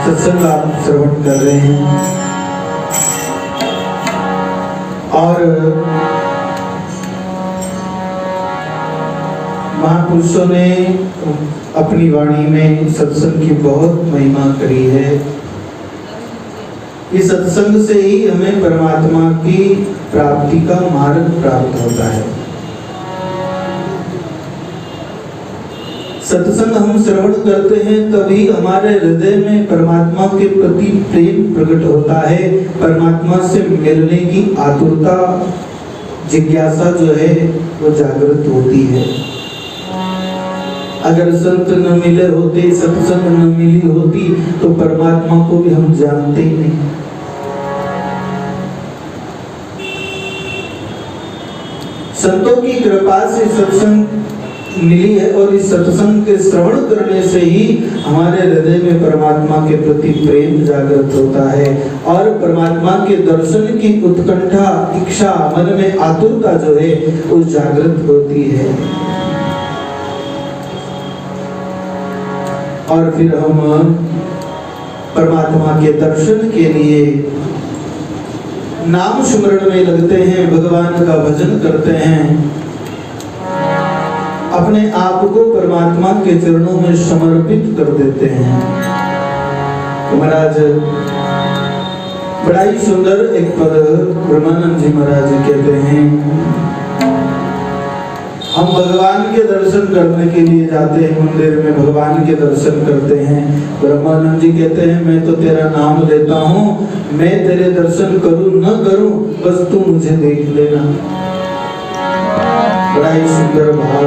सत्संग आप श्रवण कर रहे हैं और महापुरुषों ने अपनी वाणी में सत्संग की बहुत महिमा करी है। इस सत्संग से ही हमें परमात्मा की प्राप्ति का मार्ग प्राप्त होता है। सत्संग हम श्रवण करते हैं तभी हमारे हृदय में परमात्मा के प्रति प्रेम प्रकट होता है। परमात्मा से मिलने की आतुरता, जिज्ञासा जो है वो जागृत होती है। अगर संत न मिले होते, सत्संग न मिली होती तो परमात्मा को भी हम जानते ही नहीं। संतों की कृपा से सत्संग मिली है और इस सत्संग के श्रवण करने से ही हमारे हृदय में परमात्मा के प्रति प्रेम जागृत होता है और परमात्मा के दर्शन की उत्कंठा, इच्छा, मन में आतुरता जो है वो जागृत होती है। और फिर हम परमात्मा के दर्शन के लिए नाम सुमरण में लगते हैं, भगवान का भजन करते हैं, अपने आप को परमात्मा के चरणों में समर्पित कर देते हैं। तो महाराज बड़ा ही सुंदर एक पद ब्रह्मानंद जी महाराज कहते हैं, हम भगवान के दर्शन करने के लिए जाते हैं, मंदिर में भगवान के दर्शन करते हैं। ब्रह्मानंद जी कहते हैं, मैं तो तेरा नाम लेता हूँ, मैं तेरे दर्शन करूँ न करूँ, बस तू मुझे देख लेना। बड़ा ही सुंदर भाव।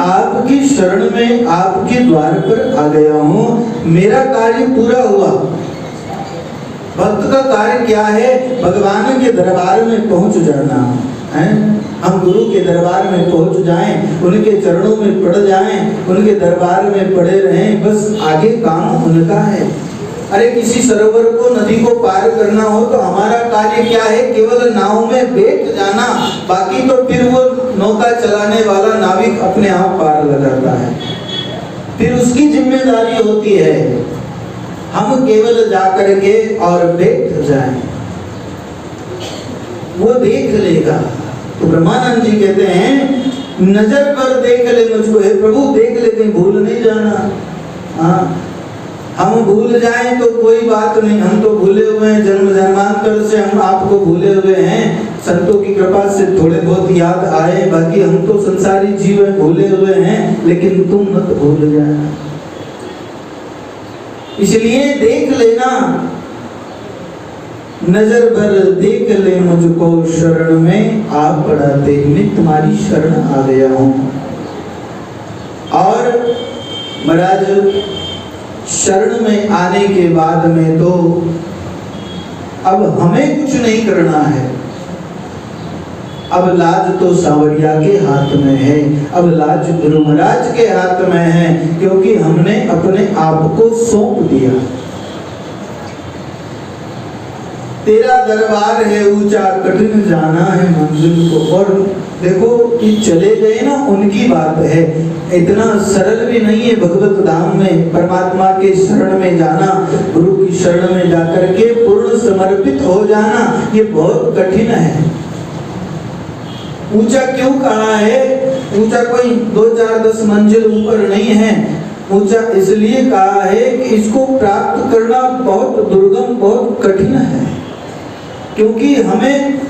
आपकी शरण में आपके द्वार पर आ गया हूँ, मेरा कार्य पूरा हुआ। भक्त का कार्य क्या है? भगवान के दरबार में पहुंच जाना है। हम गुरु के दरबार में पहुंच जाएं, उनके चरणों में पड़ जाएं, उनके दरबार में पड़े रहें, बस आगे काम उनका है। अरे किसी सरोवर को, नदी को पार करना हो तो हमारा कार्य क्या है? केवल नाव में बैठ जाना, बाकी तो फिर वो नौका चलाने वाला नाविक अपने आप पार लगाता है, फिर उसकी जिम्मेदारी होती है। हम केवल जाकर के और बैठ जाएं, वो देख लेगा। तो ब्रह्मानंद जी कहते हैं नजर पर देख ले मुझको, हे प्रभु देख ले, कहीं भूल नहीं जाना। हाँ, हम भूल जाएं तो कोई बात नहीं, हम तो भूले हुए हैं, जन्म जन्मांतर से हम आपको भूले हुए हैं। संतों की कृपा से थोड़े बहुत याद आए, बाकी हम तो संसारी जीव भूले हुए हैं, लेकिन तुम मत भूल जाना। इसलिए देख लेना, नजर भर देख ले मुझको, शरण में आप पढ़ाते, मैं तुम्हारी शरण आ गया हूं। और महाराज शरण में आने के बाद में तो अब हमें कुछ नहीं करना है। अब लाज तो सांवरिया के हाथ में है, अब लाज गुरु महाराज के हाथ में है, क्योंकि हमने अपने आप को सौंप दिया। तेरा दरबार है ऊंचा, कठिन जाना है मंजिल को। और देखो कि चले गए ना, उनकी बात है, इतना सरल भी नहीं है भगवत धाम में परमात्मा के शरण में जाना, गुरु की शरण में जाकर के पूर्ण समर्पित हो जाना, ये बहुत कठिन है। ऊंचा क्यों कहा है? ऊंचा कोई 2, 4, 10 मंजिल ऊपर नहीं है। ऊंचा इसलिए कहा है कि इसको प्राप्त करना बहुत दुर्गम, बहुत कठिन है, क्योंकि हमें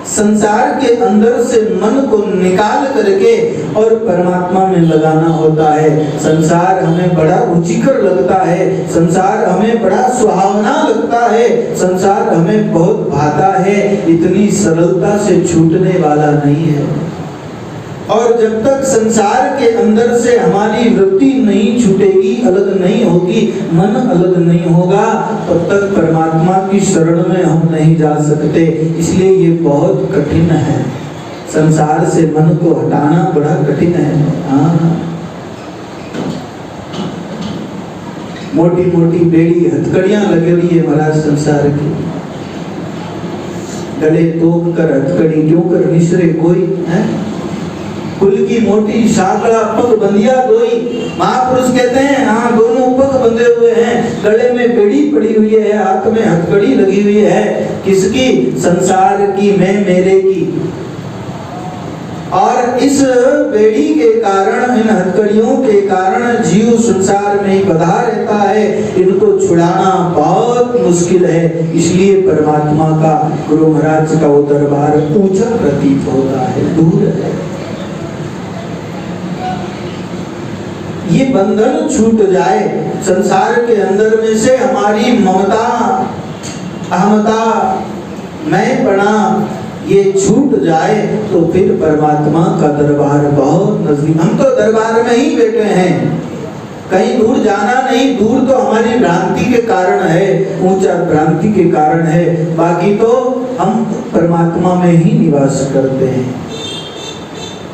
संसार के अंदर से मन को निकाल करके और परमात्मा में लगाना होता है। संसार हमें बड़ा रुचिकर लगता है, संसार हमें बड़ा सुहावना लगता है, संसार हमें बहुत भाता है, इतनी सरलता से छूटने वाला नहीं है। और जब तक संसार के अंदर से हमारी वृत्ति नहीं छूटेगी, अलग नहीं होगी, मन अलग नहीं होगा, तब तक परमात्मा की शरण में हम नहीं जा सकते। इसलिए ये बहुत कठिन है, संसार से मन को हटाना बड़ा कठिन है। हाँ, मोटी मोटी बेड़ी हथकड़ियां लगी हुई है महाराज संसार की, गले तोप कर हथकड़ी क्यों कर निसरे कोई है। कुल की मोटी शाकड़ा पग बंदिया दोई, महापुरुष कहते हैं हाँ दोनों पग बंधे हुए हैं, गले में बेड़ी पड़ी हुई है, हाथ में हथकड़ी लगी हुई है। किसकी? संसार की, मैं मेरे की। और इस बेड़ी के कारण, इन हथकड़ियों के कारण जीव संसार में ही बंधा रहता है, इनको छुड़ाना बहुत मुश्किल है। इसलिए परमात्मा का, गुरु महाराज का वो दरबार ऊंचा प्रतीत होता है, दूर है। ये बंधन छूट जाए, संसार के अंदर में से हमारी ममता, अहमता, मैंपना ये छूट जाए, तो फिर परमात्मा का दरबार बहुत नजदीक। हम तो दरबार में ही बैठे हैं, कहीं दूर जाना नहीं। दूर तो हमारी भ्रांति के कारण है, ऊंचा भ्रांति के कारण है, बाकी तो हम परमात्मा में ही निवास करते हैं,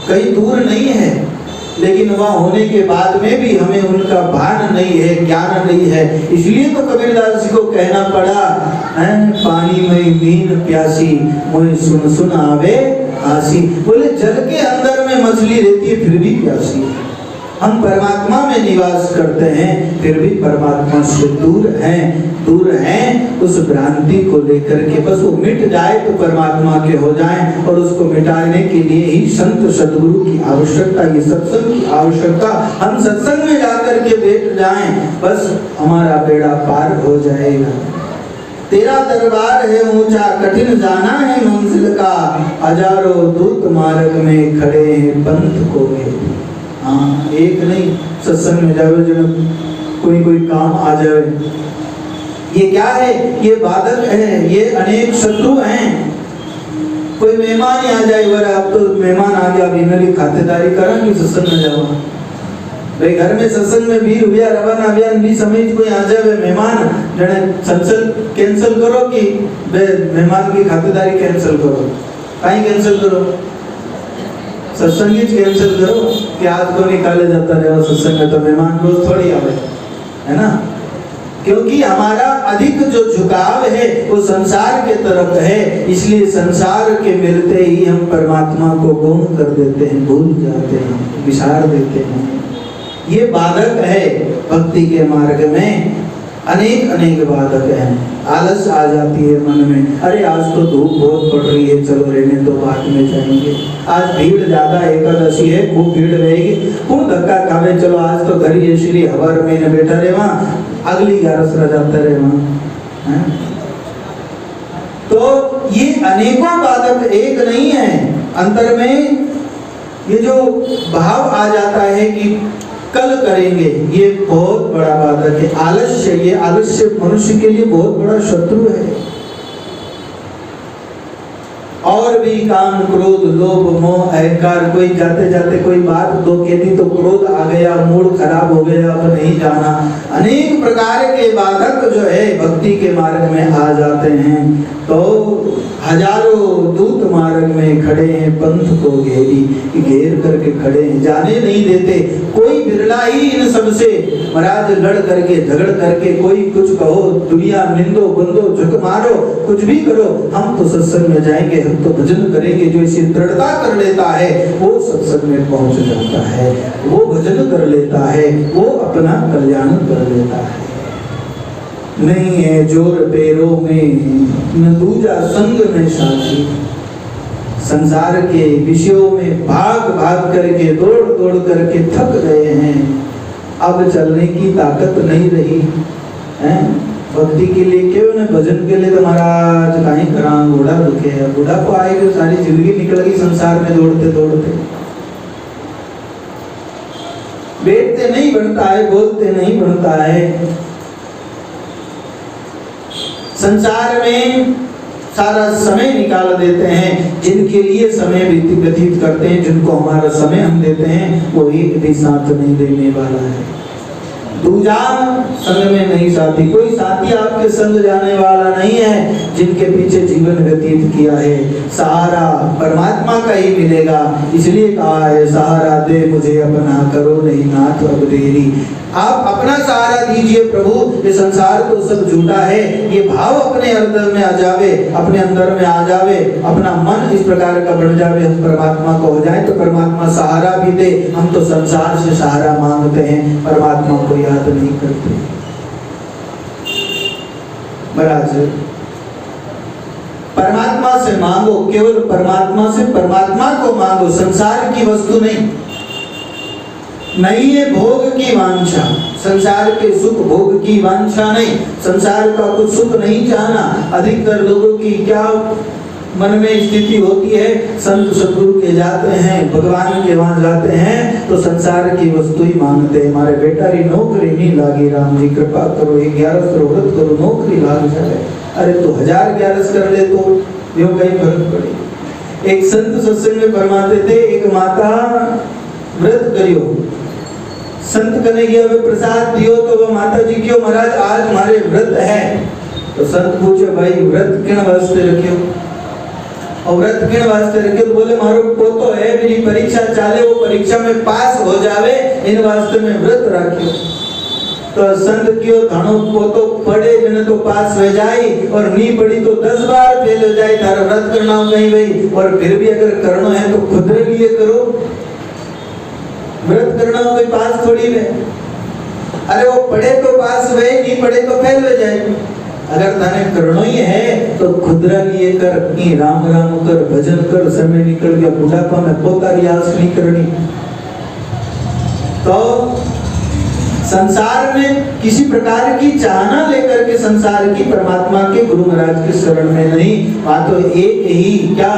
कहीं दूर नहीं है। लेकिन वहाँ होने के बाद में भी हमें उनका भान नहीं है, ज्ञान नहीं है। इसलिए तो कबीरदास जी को कहना पड़ा, पानी में मीन प्यासी, मुझे सुन सुन आवे आसी। बोले जल के अंदर में मछली रहती है फिर भी प्यासी है। हम परमात्मा में निवास करते हैं, फिर भी परमात्मा से दूर हैं उस भ्रांति को लेकर के। बस वो मिट जाए तो परमात्मा के हो जाएं, और उसको मिटाने के लिए ही संत सद्गुरु की आवश्यकता, ये सत्संग की आवश्यकता। हम सत्संग में जाकर के बैठ जाएं, बस हमारा बेड़ा पार हो जाएगा। तेरा दरबार है ऊंचा, कठिन जाना है मंजिल का, हजारों दूत मार्ग में खड़े हैं पंथ को घेरे। हाँ, एक नहीं, सत्संग में जावे जो कोई काम आ जाए, ये क्या है? ये बाधक है, ये अनेक शत्रु हैं। कोई मेहमान ही आ जाए, बोले अब तो मेहमान आ गया, अब इन्हें खातेदारी करा कि सत्संग में जाओ। भाई घर में सत्संग में भी रुपया रवाना अभियान भी समझ कोई आ जाए मेहमान जने सत्संग कैंसिल करो कि मेहमान की खातेदारी कैंसिल करो, कहीं कैंसिल करो, सत्संग ही कैंसिल करो कि आज को निकाले जाता रहे सत्संग में, तो मेहमान रोज थोड़ी आवे, है ना। क्योंकि हमारा अधिक जो झुकाव है वो संसार के तरफ है, इसलिए संसार के मिलते ही हम परमात्मा को गुम कर देते हैं, भूल जाते हैं, विसार देते हैं। ये बाधक है भक्ति के मार्ग में, अनेक अनेक बाधक हैं। आलस आ जाती है मन में, अरे आज तो धूप बहुत पड़ रही है, चलो रहने दो, बाद में जाएंगे। आज भीड़ ज्यादा एकादशी है, खूब भीड़ रहेगी, खूब धक्का खावे, चलो आज तो घर ये श्री हवर में बैठा रहे, वहां अगली 11 जाता रहे वहां। तो ये अनेकों बाधक एक नहीं है। अंतर में ये जो भाव आ जाता है कि कल करेंगे, ये बहुत बड़ा बाधक है। आलस्य, ये आलस्य मनुष्य के लिए बहुत बड़ा शत्रु है। और भी काम, क्रोध, लोभ, मोह, अहंकार, कोई जाते जाते कोई बात दो कह दी तो क्रोध आ गया, मूड खराब हो गया, अब नहीं जाना। अनेक प्रकार के बाधक जो है भक्ति के मार्ग में आ जाते हैं। तो हजारों दूत मार्ग में खड़े हैं, पंथ को घेर करके खड़े हैं, जाने नहीं देते। कोई बिरला ही इन सबसे महाराज लड़ करके झगड़ करके कोई कुछ कहो, दुनिया निंदो बंदो झुक मारो, कुछ भी करो, हम तो सत्संग में जाएंगे, हम तो भजन करेंगे। जो इसी दृढ़ता कर लेता है वो सत्संग में पहुंच जाता है, वो भजन कर लेता है, वो अपना कल्याण कर लेता है। नहीं है जोर पैरों में, न दूजा संग में साथी। संसार के विषयों में भाग भाग करके, दौड़ दौड़ करके थक गए हैं, अब चलने की ताकत नहीं रही है। भक्ति के लिए क्यों न, भजन के लिए तो महाराज कहीं करा, बूढ़ा दुखे है, बूढ़ा को आएगा, सारी जिंदगी निकल गई संसार में दौड़ते दौड़ते। बैठते नहीं बनता है, बोलते नहीं बनता है। संसार में सारा समय निकाल देते हैं, जिनके लिए समय व्यतीत करते हैं, जिनको हमारा समय हम देते हैं, वो एक भी साथ नहीं देने वाला है। दूजा संग में नहीं साथी, कोई साथी आपके संग जाने वाला नहीं है, जिनके पीछे जीवन व्यतीत किया है। सहारा परमात्मा का ही मिलेगा, इसलिए कहा है सहारा दे मुझे अपना, करो नहीं नाथ अब देरी। आप अपना सहारा दीजिए प्रभु, ये संसार तो सब झूठा है। ये भाव अपने हृदय में आ जावे, अपने अंदर में आ जावे, अपना मन इस प्रकार का बन जावे, हम परमात्मा को हो जाए तो परमात्मा सहारा भी दे। हम तो संसार से सहारा मांगते हैं, परमात्मा को याद नहीं करते। महाराज परमात्मा से मांगो, केवल परमात्मा से, परमात्मा को मांगो, संसार की वस्तु नहीं। नहीं है भोग की वांछा, संसार के सुख भोग की वांछा नहीं, संसार का कुछ सुख नहीं चाहना। अधिकतर लोगों की क्या मन में स्थिति होती है, संत सदगुरु के जाते हैं, भगवान के वहां जाते हैं तो संसार की वस्तु ही मांगते हैं। हमारे बेटा री नौकरी नहीं लागी, राम जी कृपा करो, 11 व्रत करो, नौकरी लाग जाए। अरे तो 1011 कर ले तो यो कहीं फर्क पड़े। एक संत सत्संग में फरमाते थे, एक माता व्रत करियो, संत कने गया वे प्रसाद दियो, तो वो माता जी क्यों महाराज आज हमारे व्रत है। तो संत पूछे भाई व्रत किन वास्ते रखियो, और व्रत किन वास्ते रखियो। तो बोले मारो पोतो है, मेरी परीक्षा चाले, वो परीक्षा में पास हो जावे, इन वास्ते में व्रत रखियो। तो संत क्यों थानो पोतो पढ़े जने तो पास हो जाए, और नहीं पढ़ी तो 10 बार फेल हो जाए, थारा व्रत करना हो नहीं भाई। और फिर भी अगर करना है तो खुद रे लिए करो, व्रत करना हो कोई पास थोड़ी है। अरे वो पढ़े तो पास हुए, नहीं पढ़े तो फेल हो जाए। अगर ताने करना ही है तो खुदरा लिए कर, नहीं राम राम कर, भजन कर, समय निकल गया, बुढ़ापा में पोता रियाज नहीं करनी। तो संसार में किसी प्रकार की चाहना लेकर के संसार की, परमात्मा के गुरु महाराज के शरण में नहीं। वहां तो एक ही क्या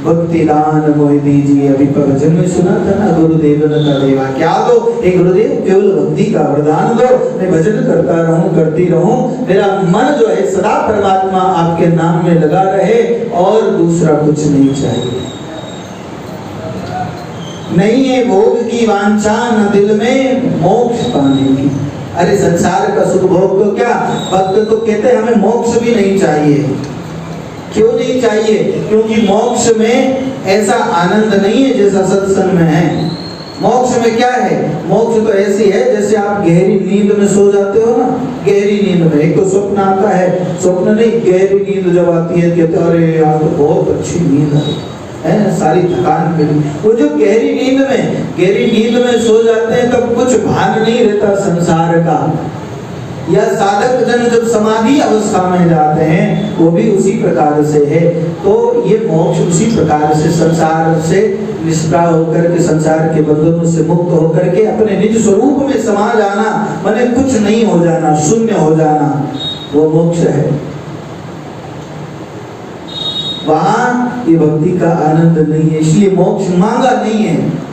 भक्ति दान मोहि दीजिए। अभी भजन में सुना था ना, गुरुदेव न का देवा, क्या दो हे गुरुदेव, केवल भक्ति का वरदान दो, मैं भजन करता रहूं, करती रहूं, मेरा मन जो है सदा परमात्मा आपके नाम में लगा रहे और दूसरा कुछ नहीं चाहिए। नहीं है भोग की वांछा न दिल में मोक्ष पाने की। अरे संसार का सुख भोग तो क्या, भक्त तो कहते हैं हमें मोक्ष भी नहीं चाहिए। क्यों नहीं चाहिए? क्योंकि मोक्ष में ऐसा आनंद नहीं है जैसा सत्संग में है। मोक्ष में क्या है? मोक्ष तो ऐसी है जैसे आप गहरी नींद में सो जाते हो ना, गहरी नींद में। एक तो स्वप्न आता है, स्वप्न नहीं, गहरी नींद जब आती है कहते हैं अरे यार तो बहुत अच्छी नींद है, सारी थकान मिली। वो जो गहरी नींद में सो जाते हैं तब कुछ भान नहीं रहता संसार का। या साधक जन जब समाधि अवस्था में जाते हैं वो भी उसी प्रकार से है। तो ये मोक्ष उसी प्रकार से संसार से निष्प्राय होकर के, संसार के बंधनों से मुक्त होकर के अपने निज स्वरूप में समा जाना, माने कुछ नहीं हो जाना, शून्य हो जाना, वो मोक्ष है। वहां ये भक्ति का आनंद नहीं है, इसलिए मोक्ष मांगा नहीं है।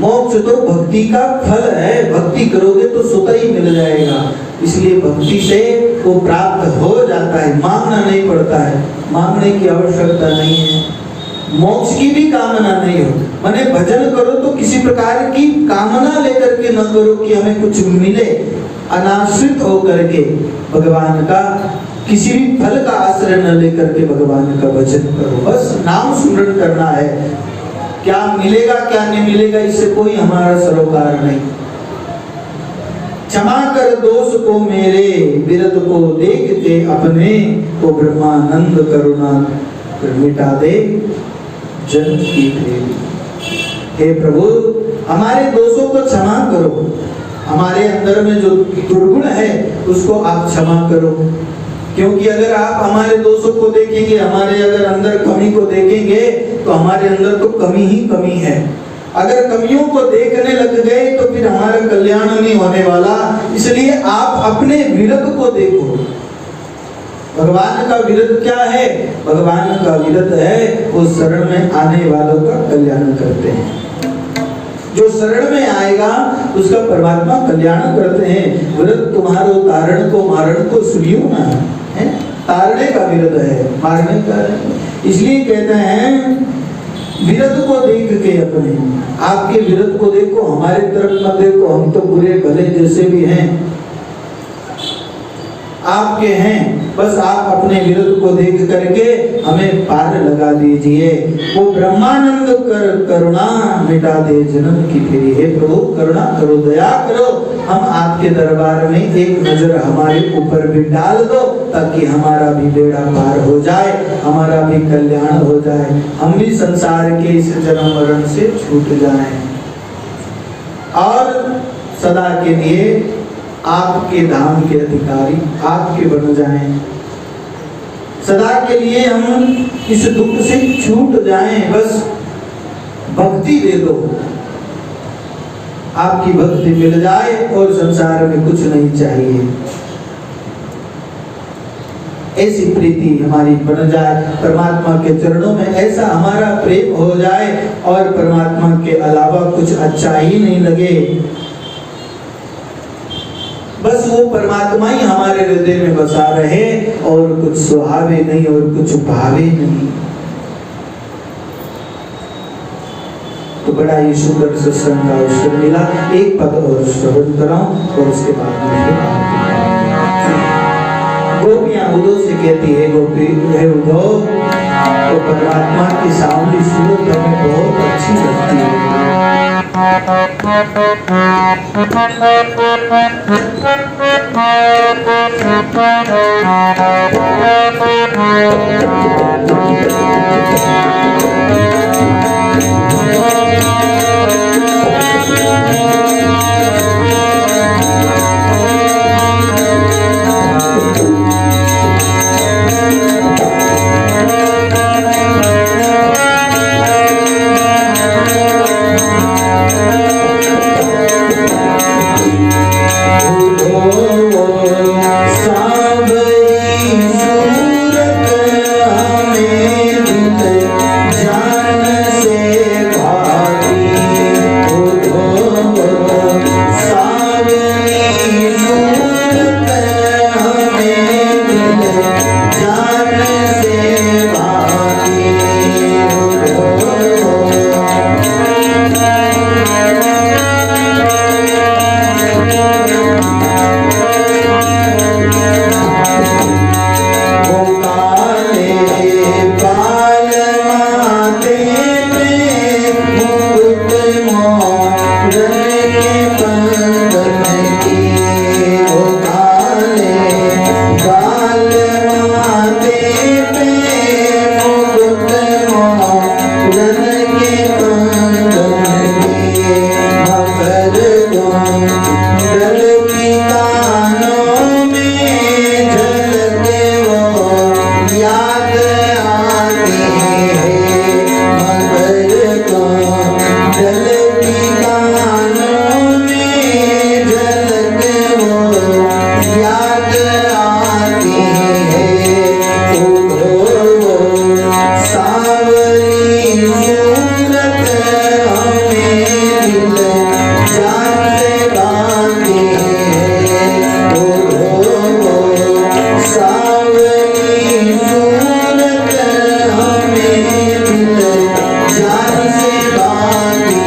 मोक्ष तो भक्ति का फल है, भक्ति करोगे तो स्वतः ही मिल जाएगा। इसलिए भक्ति से वो प्राप्त हो जाता है, मांगना नहीं पड़ता है, मांगने की आवश्यकता नहीं है। मोक्ष की भी कामना नहीं हो, माने भजन करो तो किसी प्रकार की कामना लेकर के न करो कि हमें कुछ मिले। अनाश्रित होकर के भगवान का, किसी भी फल का आश्रय न लेकर के भगवान का भजन करो, बस नाम स्मरण करना है। क्या मिलेगा क्या नहीं मिलेगा इससे कोई हमारा सरोकार नहीं। क्षमा कर दोष को मेरे, विरत को देख के अपने, तो ब्रह्मानंद करुणा कर मिटा दे जन की प्रेम। हे प्रभु हमारे दोषों को क्षमा करो, हमारे अंदर में जो दुर्गुण है उसको आप क्षमा करो। क्योंकि अगर आप हमारे दोषों को देखेंगे, हमारे अगर अंदर कमी को देखेंगे तो हमारे अंदर तो कमी ही कमी है। अगर कमियों को देखने लग गए तो फिर हमारा कल्याण नहीं होने वाला। इसलिए आप अपने विरत को देखो। भगवान का विरत क्या है? भगवान का विरत है वो शरण में आने वालों का कल्याण करते हैं। जो शरण में आएगा उसका परमात्मा कल्याण करते हैं। विरत तुम्हारो तारण को मारण को सुनियो ना है, तारने का विरत है, मारने का। इसलिए कहते हैं विरत को देख के अपने, आपके विरत को देखो, हमारे तरफ मत देखो, हम तो बुरे भले जैसे भी हैं आपके हैं, बस आप अपने विरत को देख करके हमें पार लगा दीजिए। वो ब्रह्मानंद कर करुणा मिटा दे जन्म की फेरी। हे प्रभु करुणा करो, दया करो, हम आपके दरबार में एक नजर हमारे ऊपर भी डाल दो ताकि हमारा भी बेड़ा पार हो जाए, हमारा भी कल्याण हो जाए, हम भी संसार के इस जन्म मरण से छूट जाएं और सदा के लिए आपके धाम के अधिकारी आपके बन जाएं। सदा के लिए हम इस दुख से छूट जाएं। बस भक्ति दे दो, आपकी भक्ति मिल जाए और संसार में कुछ नहीं चाहिए। ऐसी प्रीति हमारी बन जाए परमात्मा के चरणों में, ऐसा हमारा प्रेम हो जाए और परमात्मा के अलावा कुछ अच्छा ही नहीं लगे। बस वो परमात्मा ही हमारे हृदय में बसा रहे और कुछ सुहावे नहीं और कुछ भावे नहीं। तो बड़ा ही सुंदर सत्संग का अवसर मिला। एक पद और श्रवण कराऊं और उसके बाद में गोपियां उद्धव से कहती है, गोपी है उद्धव, तो परमात्मा की सावली सूरत हमें बहुत अच्छी लगती है। सावरी सूरत हमें मिले जान से बांधी सावली सूरत हमें मिले जान से बांधी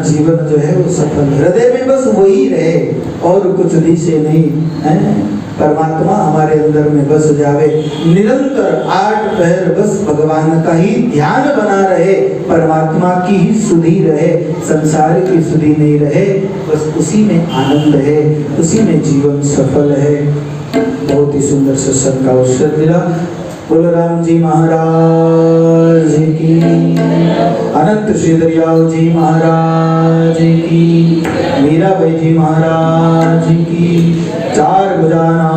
जीवन जो है वो सफल, हृदय में बस वही रहे और कुछ दिशे नहीं है। परमात्मा हमारे अंदर में बस जावे, निरंतर 8 पहर बस भगवान का ही ध्यान बना रहे, परमात्मा की ही सुधि रहे, संसार की सुधि नहीं रहे, बस उसी में आनंद है, उसी में जीवन सफल है। बहुत ही सुंदर सत्संग का अवसर मिला। बोलो राम जी महाराज की, अनंत श्री दरियाव जी महाराज की, मीराबाई जी महाराज की, 4 भुजाना